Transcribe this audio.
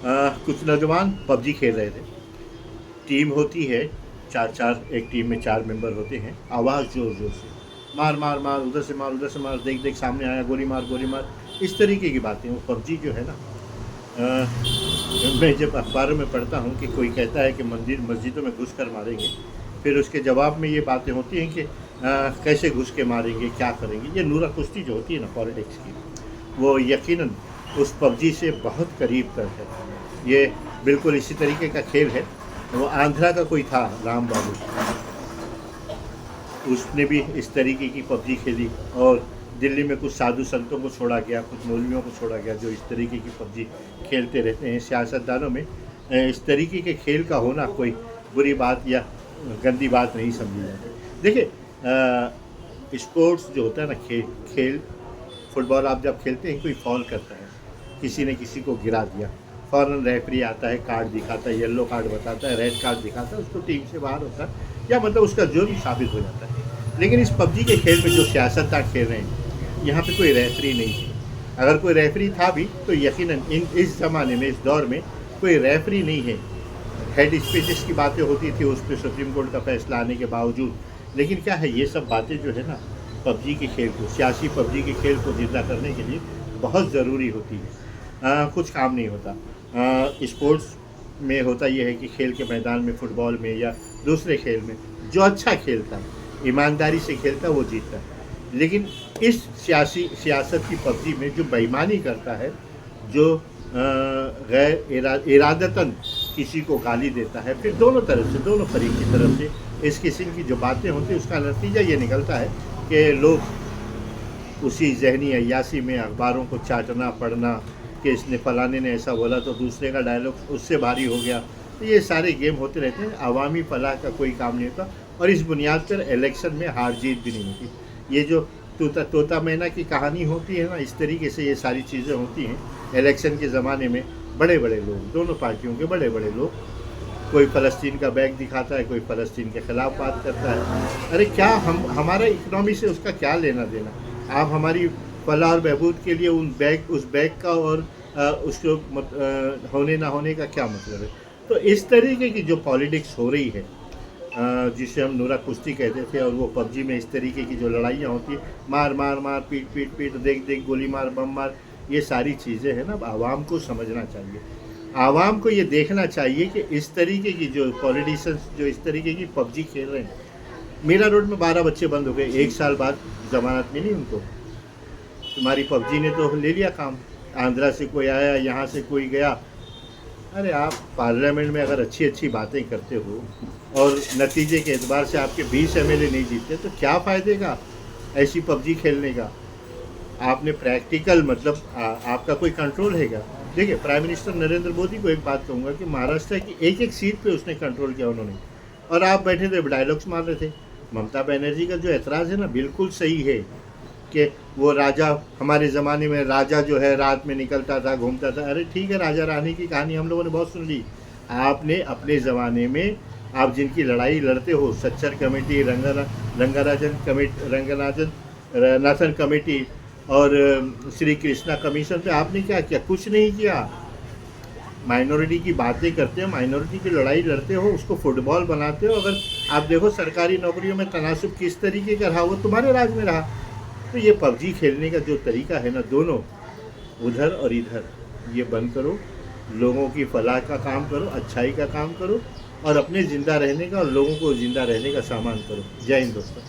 कुछ नौजवान पबजी खेल रहे थे। टीम होती है, चार चार, एक टीम में 4 मेंबर होते हैं। आवाज़ ज़ोर ज़ोर से, मार मार मार, उधर से मार, उधर से मार, देख देख सामने आया, गोली मार गोली मार, इस तरीके की बातें। वो पबजी जो है ना, अ, मैं जब अखबारों में पढ़ता हूँ कि कोई कहता है कि मंदिर मस्जिदों में घुस कर मारेंगे, फिर उसके जवाब में ये बातें होती हैं कि कैसे घुस के मारेंगे, क्या करेंगे। ये नूरा कुश्ती जो होती है ना पॉलिटिक्स की, वो यकीनन उस पबजी से बहुत करीब तर है। ये बिल्कुल इसी तरीके का खेल है। वो आंध्रा का कोई था, राम बाबू, उसने भी इस तरीके की पबजी खेली। और दिल्ली में कुछ साधु संतों को छोड़ा गया, कुछ मौलवियों को छोड़ा गया जो इस तरीके की पबजी खेलते रहते हैं। सियासतदानों में इस तरीके के खेल का होना कोई बुरी बात या गंदी बात नहीं समझी जाती। देखिए, स्पोर्ट्स जो होता है ना, खेल फुटबॉल आप जब खेलते हैं, कोई फॉल करता है, किसी ने किसी को गिरा दिया, फ़ौरन रेफरी आता है, कार्ड दिखाता है, येलो कार्ड बताता है, रेड कार्ड दिखाता है, उसको टीम से बाहर होता है, या मतलब उसका जुर्म साबित हो जाता है। लेकिन इस पबजी के खेल में जो सियासतदान खेल रहे हैं, यहाँ पे कोई रेफरी नहीं है। अगर कोई रेफरी था भी तो यकीनन इस ज़माने में, इस दौर में कोई रेफरी नहीं है। हेड स्पीचेस की बातें होती थी उस पर सुप्रीम कोर्ट का फैसला आने के बावजूद। लेकिन क्या है, ये सब बातें जो है ना, पबजी के खेल को, सियासी पबजी के खेल को ज़िंदा करने के लिए बहुत ज़रूरी होती है। कुछ काम नहीं होता। स्पोर्ट्स में होता यह है कि खेल के मैदान में, फुटबॉल में या दूसरे खेल में, जो अच्छा खेलता है, ईमानदारी से खेलता है, वो जीतता है। लेकिन इस सियासत की पबजी में जो बेईमानी करता है, जो गैर इरादतन किसी को गाली देता है, फिर दोनों तरफ से, दोनों फरीक की तरफ से इस किस्म की जो बातें होती हैं, उसका नतीजा ये निकलता है कि लोग उसी ज़हनी अय्यासी में अखबारों को चाटना, पढ़ना कि इसने फलाने ने ऐसा बोला तो दूसरे का डायलॉग उससे भारी हो गया। तो ये सारे गेम होते रहते हैं। अवामी फलाह का कोई काम नहीं होता, और इस बुनियाद पर इलेक्शन में हार जीत भी नहीं होती। ये जो तोता मैना की कहानी होती है ना, इस तरीके से ये सारी चीज़ें होती हैं। इलेक्शन के ज़माने में बड़े बड़े लोग, दोनों पार्टियों के बड़े बड़े लोग, कोई फ़लस्तीन का बैग दिखाता है, कोई फ़लस्तीन के ख़िलाफ़ बात करता है। अरे क्या हमारा इकनॉमी से उसका क्या लेना देना? आप हमारी फलाह और बहबूद के लिए उस बैग का और उसको होने ना होने का क्या मतलब है? तो इस तरीके की जो पॉलिटिक्स हो रही है, जिसे हम नूरा कुश्ती कहते थे, और वो पबजी में इस तरीके की जो लड़ाइयाँ होती हैं, मार मार मार, पीट पीट पीट, देख देख, गोली मार, बम मार, ये सारी चीज़ें हैं ना, आवाम को समझना चाहिए। आवाम को ये देखना चाहिए कि इस तरीके की जो पॉलिटिशियंस जो इस तरीके की पबजी खेल रहे हैं। मीरा रोड में 12 बच्चे बंद हो गए, 1 साल बाद ज़मानत मिली उनको। तुम्हारी पबजी ने तो ले लिया काम। आंध्रा से कोई आया, यहाँ से कोई गया। अरे आप पार्लियामेंट में अगर अच्छी अच्छी बातें करते हो और नतीजे के एतबार से आपके 20 एमएलए नहीं जीतते, तो क्या फ़ायदे का ऐसी पबजी खेलने का? आपने प्रैक्टिकल मतलब आपका कोई कंट्रोल है क्या? देखिए, प्राइम मिनिस्टर नरेंद्र मोदी को एक बात कहूँगा कि महाराष्ट्र की एक एक सीट पे उसने कंट्रोल किया उन्होंने, और आप बैठे थे डायलॉग्स मार रहे थे। ममता बनर्जी का जो ऐतराज़ है ना, बिल्कुल सही है कि वो राजा, हमारे ज़माने में राजा जो है रात में निकलता था, घूमता था। अरे ठीक है, राजा रानी की कहानी हम लोगों ने बहुत सुन ली। आपने अपने ज़माने में आप जिनकी लड़ाई लड़ते हो, सच्चर कमेटी, रंगनाथन कमेटी और श्री कृष्णा कमीशन पे आपने क्या किया? कुछ नहीं किया। माइनॉरिटी की बातें करते हो, माइनॉरिटी की लड़ाई लड़ते हो, उसको फुटबॉल बनाते हो। अगर आप देखो सरकारी नौकरियों में तनासुब किस तरीके का रहा, वो तुम्हारे राज में रहा। तो ये पबजी खेलने का जो तरीका है ना, दोनों उधर और इधर, ये बंद करो। लोगों की फलाह का काम करो, अच्छाई का काम करो, और अपने ज़िंदा रहने का और लोगों को ज़िंदा रहने का सामान करो। जय हिंद दोस्तों।